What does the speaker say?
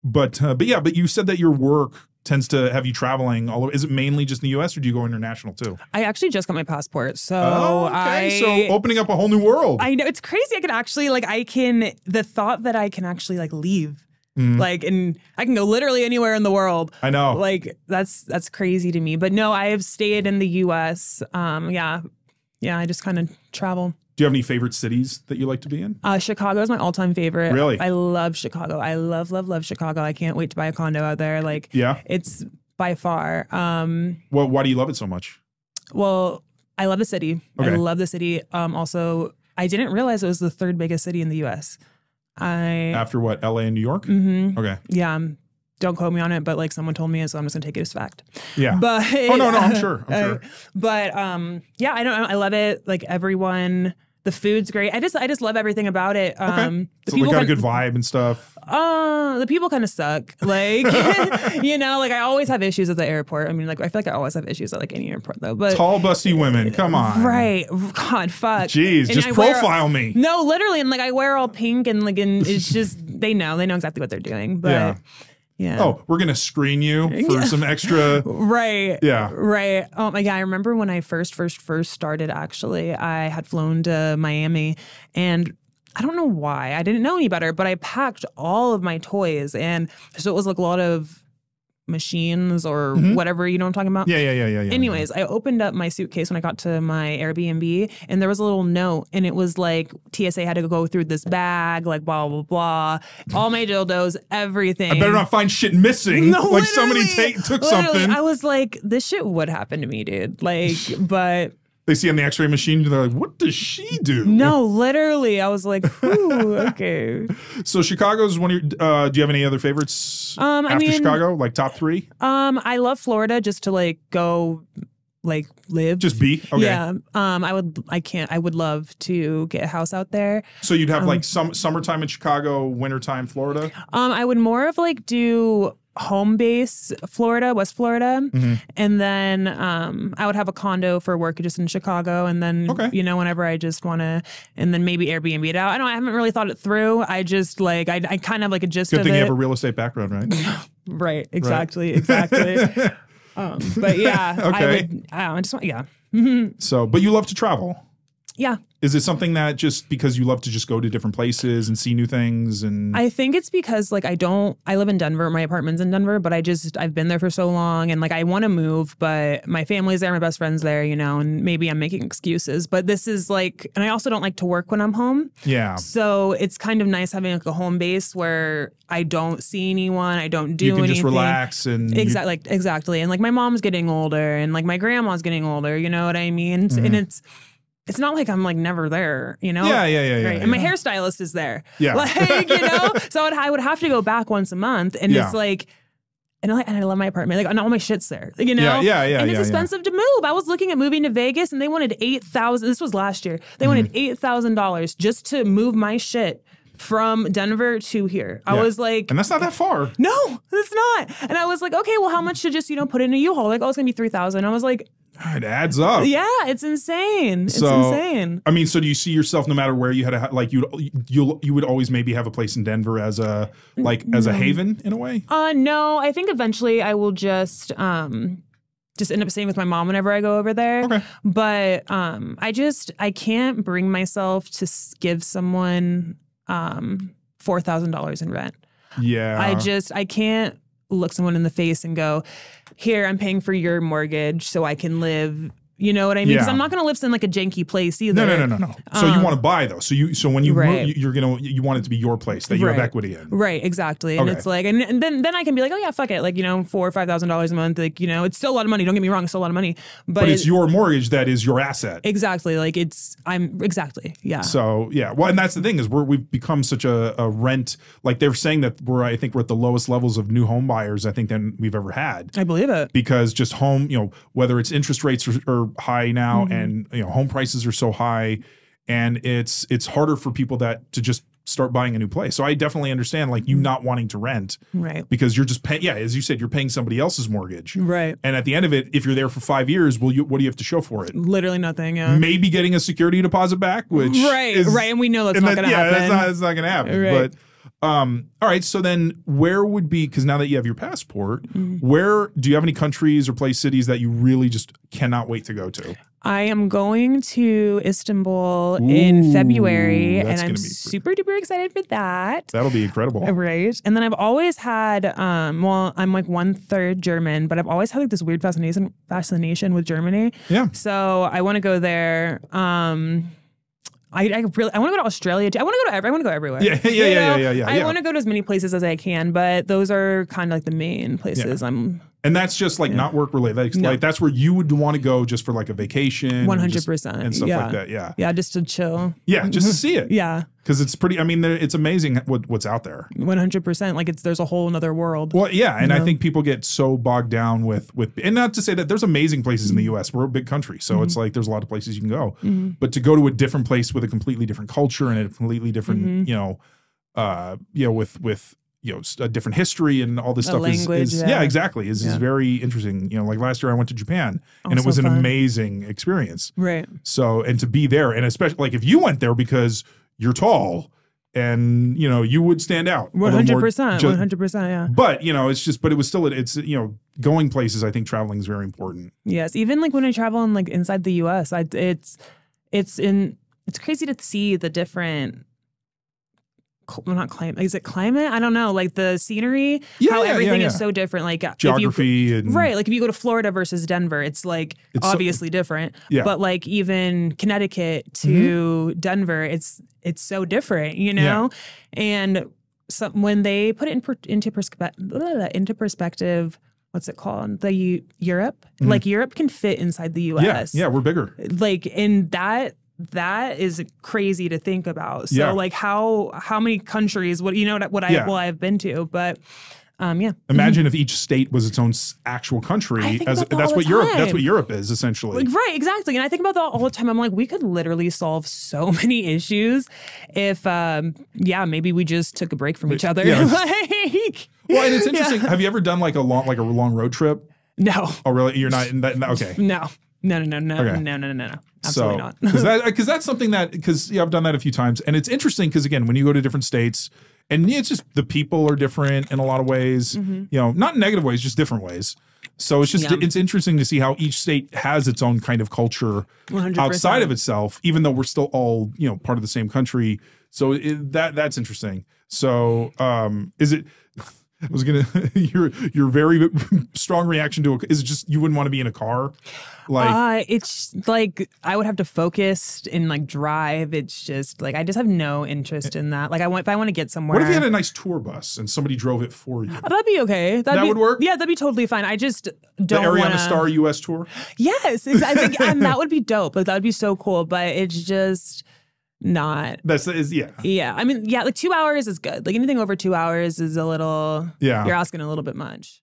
but yeah, but you said that your work tends to have you traveling all over. Is it mainly just in the U.S. or do you go international too? I actually just got my passport, so so opening up a whole new world. I know, it's crazy. I can actually the thought that I can actually leave. Like, and I can go literally anywhere in the world. I know. Like, that's crazy to me. But no, I have stayed in the U.S. Yeah, I just kind of travel. Do you have any favorite cities that you like to be in? Chicago is my all-time favorite. Really? I love Chicago. I love Chicago. I can't wait to buy a condo out there. Like, yeah, it's by far. Well, why do you love it so much? Well, I love the city. Okay. I love the city. Also, I didn't realize it was the third biggest city in the U.S. After what, LA and New York? Mm-hmm. Okay. Yeah. Don't quote me on it, but like someone told me it, so I'm just gonna take it as fact. Yeah. But oh no, I'm sure. But yeah, I love it. Like everyone, the food's great. I just love everything about it. Okay. So we got a good vibe and stuff. The people kind of suck. Like, you know, like I always have issues at the airport. I mean, like I feel like I always have issues at like any airport though. But tall, busty women, come on. Right. God, fuck. Jeez, and just profile me. No, literally, and like I wear all pink and like, and it's just they know exactly what they're doing. But yeah. Oh, we're gonna screen you for some extra. Right. Yeah. Right. Oh my God. I remember when I first started, actually, I had flown to Miami and I don't know why. I didn't know any better, but I packed all of my toys. And so it was like a lot of machines or whatever, you know what I'm talking about? Yeah. Anyways, I opened up my suitcase when I got to my Airbnb and there was a little note and it was like TSA had to go through this bag, like blah, blah, blah. All my dildos, everything. I better not find shit missing. No, like somebody took something. I was like, this shit would happen to me, dude. Like, but... They see on the x-ray machine, they're like, what does she do? No, literally. I was like, ooh, okay. So Chicago's one of your, do you have any other favorites after Chicago? Like top three? I love Florida just to like go like live. Just be? Okay. Yeah. I would love to get a house out there. So you'd have like summertime in Chicago, wintertime Florida? I would more of like do home base Florida, West Florida. And then I would have a condo for work just in Chicago. And then, you know, whenever I just want to, and then maybe Airbnb it out. I haven't really thought it through. I just like, I kind of like a gist of it. Good thing you have a real estate background, right? Right. Exactly. But yeah, I just want, yeah. So, but you love to travel. Yeah. Is it something that just because you love to just go to different places and see new things? And I think it's because like I live in Denver, my apartment's in Denver, but I've been there for so long and like I want to move, but my family's there, my best friend's there, you know, and maybe I'm making excuses, but this is like, and I also don't like to work when I'm home. Yeah. So it's kind of nice having like a home base where I don't see anyone, I don't do anything. You can just relax and exactly. And like my mom's getting older and like my grandma's getting older, you know what I mean? And it's not like I'm like never there, you know? Yeah. Right. And my hairstylist is there. Yeah. Like, you know? So I would have to go back once a month. And it's like, and I love my apartment. Like, and all my shit's there, you know? Yeah. And it's expensive to move. I was looking at moving to Vegas and they wanted $8,000. This was last year. They wanted $8,000 just to move my shit from Denver to here. I was like... And that's not that far. No, it's not. And I was like, okay, well, how much to just, you know, put in a U-Haul? Like, oh, it's going to be $3,000. I was like... It adds up. Yeah, it's insane. It's insane. I mean, so do you see yourself no matter where you had like you would always maybe have a place in Denver as a haven in a way? No, I think eventually I will just end up staying with my mom whenever I go over there. Okay. But I can't bring myself to give someone $4,000 in rent. Yeah. I can't look someone in the face and go, here, I'm paying for your mortgage so I can live. You know what I mean? Because I'm not going to live in like a janky place either. No. So you want to buy though. So when you move, you want it to be your place that you have equity in. Right. Exactly. And it's like, and then I can be like, oh yeah, fuck it. Like, you know, $4,000 or $5,000 a month. Like, you know, it's still a lot of money. Don't get me wrong. It's still a lot of money, but it's your mortgage that is your asset. Exactly. Like exactly. Yeah. So yeah. Well, and that's the thing is we've become such a rent, like they're saying that I think we're at the lowest levels of new home buyers I think than we've ever had. I believe it. Because just home, you know, whether it's interest rates are high now and, you know, home prices are so high and it's harder for people to just start buying a new place. So I definitely understand like you not wanting to rent. Right. Because you're just paying, as you said, you're paying somebody else's mortgage. Right. And at the end of it, if you're there for 5 years, what do you have to show for it? Literally nothing, yeah. Maybe getting a security deposit back, which Right, and we know that's not going to happen. Yeah, that's not going to happen. Right. All right. So then where would be, because now that you have your passport, where do you have any countries or cities that you really just cannot wait to go to? I am going to Istanbul in February, and I'm super duper excited for that. That'll be incredible. Right. And then I've always had, well, I'm like 1/3 German, but I've always had like this weird fascination with Germany. Yeah. So I want to go there. I want to go to Australia too. I want to go everywhere. Yeah. I want to go to as many places as I can, but those are kind of like the main places And that's just like not work related. Like that's where you would want to go just for like a vacation. 100%. And stuff like that. Yeah. Yeah. Just to chill. Yeah. Just to see it. Yeah. Because it's pretty, I mean, it's amazing what's out there. 100%. Like there's a whole nother world. Well, yeah. And I think people get so bogged down with, and not to say that there's amazing places in the US. We're a big country. So it's like, there's a lot of places you can go, but to go to a different place with a completely different culture and a completely different, with a different history and all this stuff language, is exactly. Is very interesting. Like last year I went to Japan and it was so an fun. Amazing experience. Right. So, and to be there, and especially like if you went there because you're tall and, you would stand out. 100%. 100%. Yeah. But, but it was still, going places, I think traveling is very important. Yes. Even like when I travel in like inside the US, it's crazy to see the different, well, not climate. Is it climate? I don't know. Like the scenery, how everything is so different. Like geography right. Like if you go to Florida versus Denver, it's like obviously different. Yeah. But like even Connecticut to Denver, it's so different, Yeah. And so when they put it into perspective, what's it called? The Europe, like Europe can fit inside the U.S. Yeah, we're bigger. Like in that is crazy to think about. So like how many countries, I've been to, but Imagine if each state was its own actual country. That's what Europe is essentially. Like, right, exactly. And I think about that all the time. I'm like, we could literally solve so many issues if maybe we just took a break from each other. Yeah. Well, and it's interesting. Have you ever done like a long road trip? No. Oh, really? You're not in that? Okay. No. No. Okay. No. Absolutely not. Because that's something I've done that a few times, and it's interesting because again, when you go to different states, and it's just the people are different in a lot of ways, not in negative ways, just different ways. So it's just it's interesting to see how each state has its own kind of culture 100%. Outside of itself, even though we're still all part of the same country. So that's interesting. So is it? I was gonna your very strong reaction to is it just you wouldn't want to be in a car? Like it's like I would have to focus and like drive. It's just like I just have no interest in that. Like if I want to get somewhere. What if you had a nice tour bus and somebody drove it for you? That'd be okay. That would work? Yeah, that'd be totally fine. I just don't The Ariana Starr US tour? Yes, exactly. And that would be dope. Like that would be so cool, but it's just not. Yeah. I mean, like 2 hours is good. Like anything over 2 hours is a little, you're asking a little bit much.